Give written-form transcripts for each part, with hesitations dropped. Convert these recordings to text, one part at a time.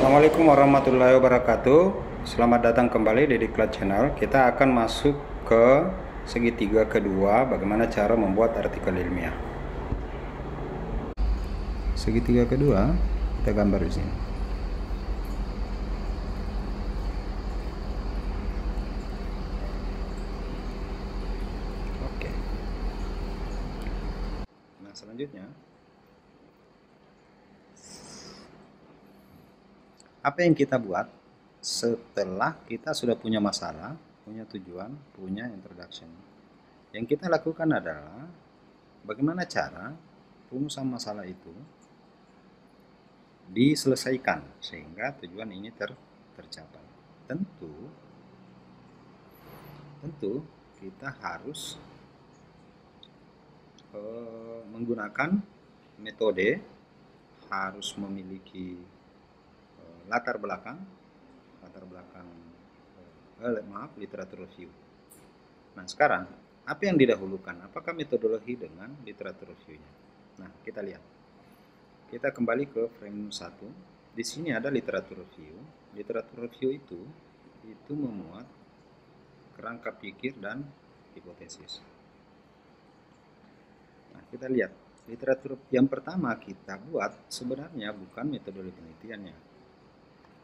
Assalamualaikum warahmatullahi wabarakatuh. Selamat datang kembali di Diklat Channel. Kita akan masuk ke segitiga kedua, bagaimana cara membuat artikel ilmiah. Segitiga kedua kita gambar di sini. Oke. Nah, selanjutnya apa yang kita buat setelah kita sudah punya masalah, punya tujuan, punya introduction. Yang kita lakukan adalah bagaimana cara rumusan masalah itu diselesaikan sehingga tujuan ini tercapai. Tentu kita harus menggunakan metode, harus memiliki latar belakang literatur review. Nah, sekarang apa yang didahulukan? Apakah metodologi dengan literatur reviewnya? Nah, kita lihat. Kita kembali ke frame 1. Di sini ada literatur review. Literatur review itu memuat kerangka pikir dan hipotesis. Nah, kita lihat. Literatur yang pertama kita buat sebenarnya bukan metode penelitiannya,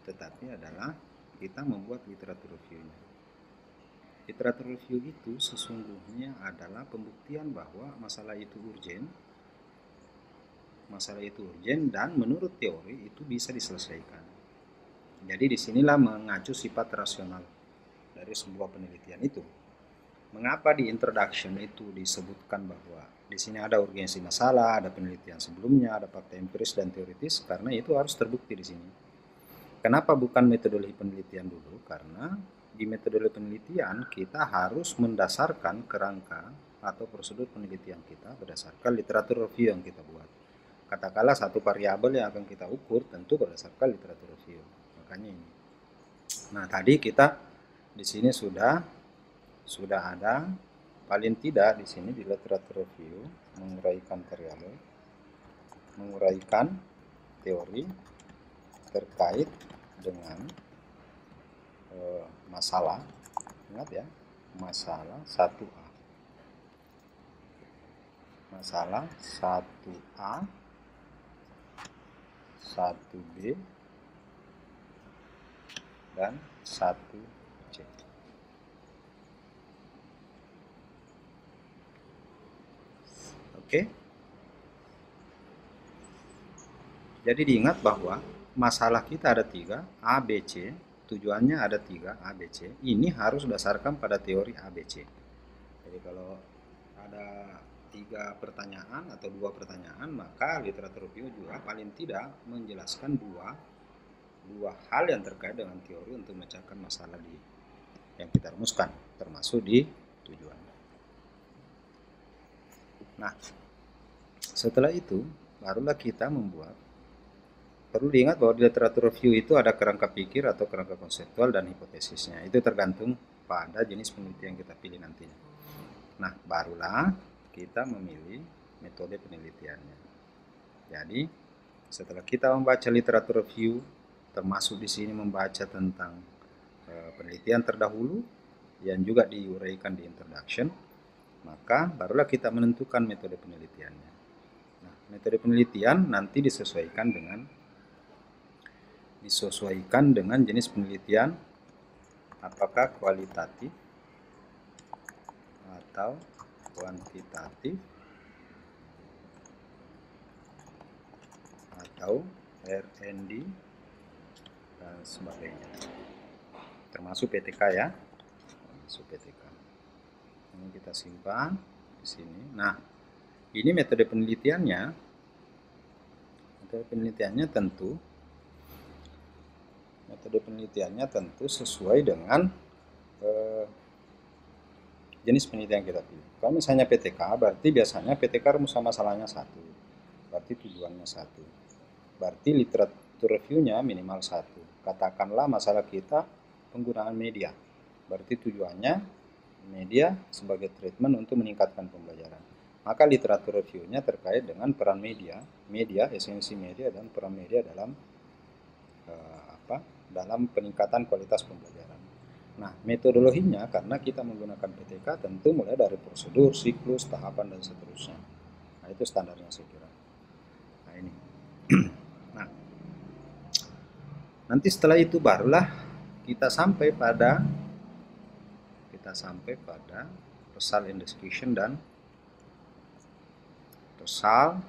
tetapi adalah kita membuat literatur reviewnya. Literatur review itu sesungguhnya adalah pembuktian bahwa masalah itu urgen dan menurut teori itu bisa diselesaikan. Jadi disinilah mengacu sifat rasional dari sebuah penelitian itu. Mengapa di introduction itu disebutkan bahwa di sini ada urgensi masalah, ada penelitian sebelumnya, ada fakta empiris dan teoritis, karena itu harus terbukti di sini. Kenapa bukan metodologi penelitian dulu? Karena di metodologi penelitian kita harus mendasarkan kerangka atau prosedur penelitian kita berdasarkan literatur review yang kita buat. Katakanlah satu variabel yang akan kita ukur tentu berdasarkan literatur review. Makanya ini. Nah, tadi kita di sini sudah ada paling tidak di sini di literatur review menguraikan variabel, menguraikan teori terkait dengan masalah. Ingat ya, masalah 1A. Masalah 1A, 1B, dan 1C. Oke. Jadi diingat bahwa masalah kita ada 3, A, B, C. Tujuannya ada 3, A, B, C. Ini harus berdasarkan pada teori A, B, C. Jadi kalau ada 3 pertanyaan atau 2 pertanyaan, maka literatur review juga paling tidak menjelaskan dua hal yang terkait dengan teori untuk memecahkan masalah yang kita rumuskan, termasuk di tujuan. Nah, setelah itu barulah kita membuat. Perlu diingat bahwa di literatur review itu ada kerangka pikir atau kerangka konseptual dan hipotesisnya. Itu tergantung pada jenis penelitian yang kita pilih nantinya. Nah, barulah kita memilih metode penelitiannya. Jadi, setelah kita membaca literatur review, termasuk di sini membaca tentang penelitian terdahulu yang juga diuraikan di introduction, maka barulah kita menentukan metode penelitiannya. Nah, metode penelitian nanti disesuaikan dengan jenis penelitian, apakah kualitatif atau kuantitatif atau R&D dan sebagainya, termasuk PTK ya, termasuk PTK. Ini kita simpan di sini. Nah, ini metode penelitiannya. Metode penelitiannya tentu sesuai dengan jenis penelitian kita pilih. Kalau misalnya PTK, berarti biasanya PTK rumusan masalahnya 1, berarti tujuannya 1, berarti literatur reviewnya minimal 1. Katakanlah masalah kita penggunaan media, berarti tujuannya media sebagai treatment untuk meningkatkan pembelajaran. Maka literatur reviewnya terkait dengan peran media, esensi media dan peran media dalam dalam peningkatan kualitas pembelajaran. Nah, metodologinya karena kita menggunakan PTK tentu mulai dari prosedur, siklus, tahapan, dan seterusnya. Nah, itu standarnya saya kira. Nah, ini. Nah, nanti setelah itu barulah kita sampai pada result and discussion dan result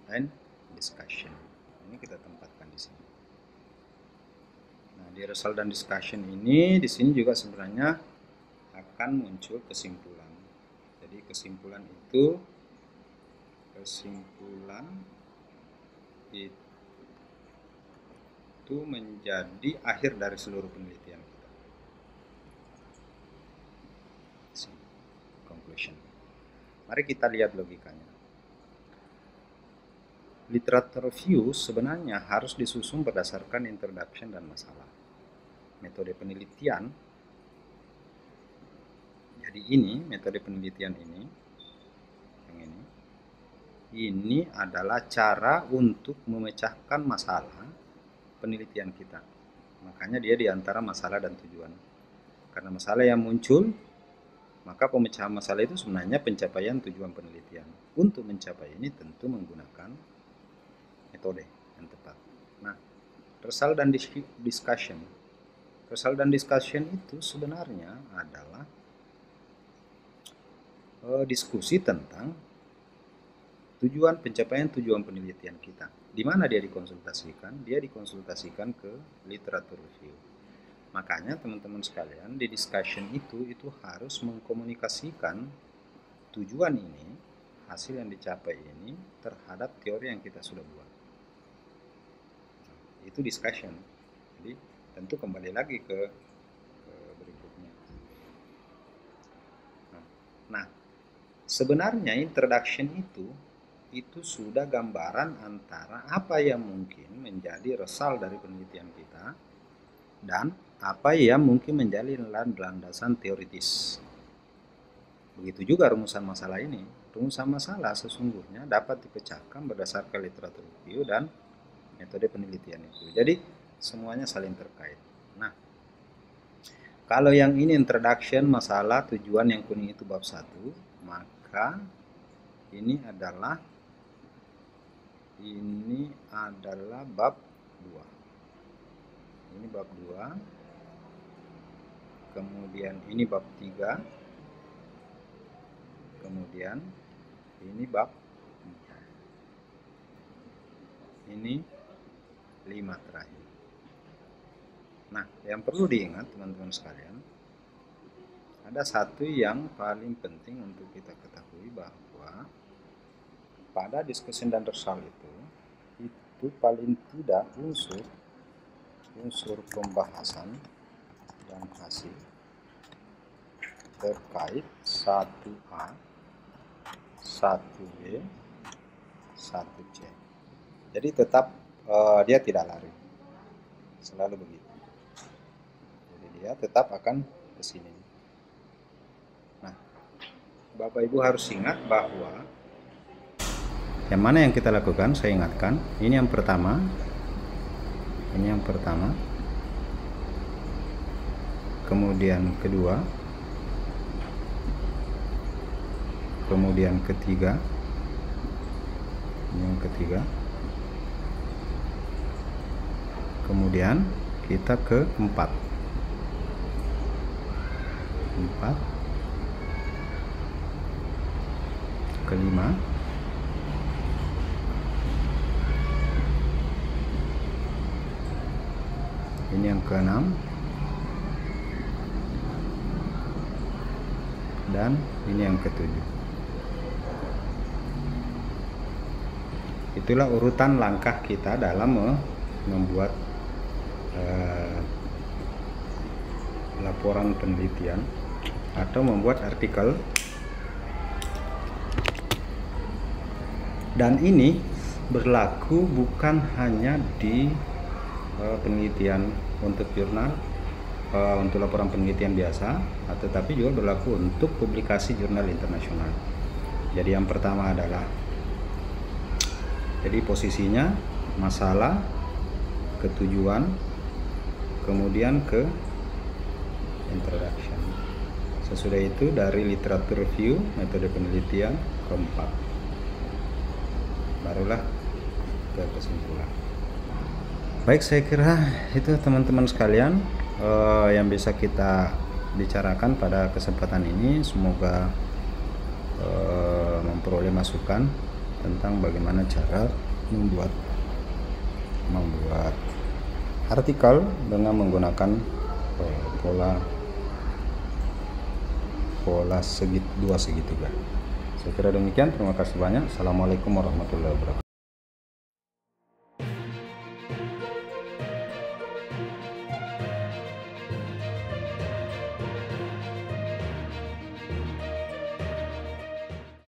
and discussion. Ini kita tempatkan di sini. Nah, di result dan discussion ini di sini juga sebenarnya akan muncul kesimpulan. Jadi kesimpulan itu menjadi akhir dari seluruh penelitian kita. Conclusion. Mari kita lihat logikanya. Literature review sebenarnya harus disusun berdasarkan introduction dan masalah. Metode penelitian, jadi ini metode penelitian ini adalah cara untuk memecahkan masalah penelitian kita. Makanya dia diantara masalah dan tujuan. Karena masalah yang muncul, maka pemecahan masalah itu sebenarnya pencapaian tujuan penelitian. Untuk mencapai ini tentu menggunakan metode yang tepat. Nah, result dan discussion. Result dan discussion itu sebenarnya adalah diskusi tentang pencapaian tujuan penelitian kita. Di mana dia dikonsultasikan? Dia dikonsultasikan ke literature review. Makanya teman-teman sekalian di discussion itu harus mengkomunikasikan tujuan ini, hasil yang dicapai ini terhadap teori yang kita sudah buat. Itu discussion. Jadi tentu kembali lagi ke berikutnya. Nah, sebenarnya introduction itu sudah gambaran antara apa yang mungkin menjadi result dari penelitian kita dan apa yang mungkin menjadi landasan teoritis. Begitu juga rumusan masalah ini. Rumusan masalah sesungguhnya dapat dipecahkan berdasarkan literatur review dan metode penelitian itu. Jadi semuanya saling terkait. Nah, kalau yang ini introduction, masalah, tujuan, yang kuning itu bab 1, maka ini adalah bab 2. Ini bab 2. Kemudian ini bab 3. Kemudian ini bab 4. Ini 5 terakhir. Nah, yang perlu diingat teman-teman sekalian, ada satu yang paling penting untuk kita ketahui, bahwa pada discussion dan result itu paling tidak unsur pembahasan dan hasil terkait 1A, 1B, 1C. Jadi tetap dia tidak lari, selalu begitu. Jadi dia tetap akan ke sini. Nah, Bapak Ibu harus ingat bahwa yang mana yang kita lakukan, saya ingatkan, ini yang pertama, kemudian kedua, kemudian ketiga, ini yang ketiga, kemudian kita ke 4, kelima, ini yang keenam, dan ini yang ketujuh. Itulah urutan langkah kita dalam membuat laporan penelitian atau membuat artikel. Dan ini berlaku bukan hanya di penelitian untuk jurnal, untuk laporan penelitian biasa, tetapi juga berlaku untuk publikasi jurnal internasional. Jadi yang pertama adalah, jadi posisinya masalah, ketujuan, kemudian ke introduction. Sesudah itu dari literatur review, metode penelitian keempat, barulah ke kesimpulan. Baik, saya kira itu teman-teman sekalian yang bisa kita bicarakan pada kesempatan ini. Semoga memperoleh masukan tentang bagaimana cara membuat artikel dengan menggunakan pola dua segitiga. Saya kira demikian. Terima kasih banyak. Assalamualaikum warahmatullahi wabarakatuh.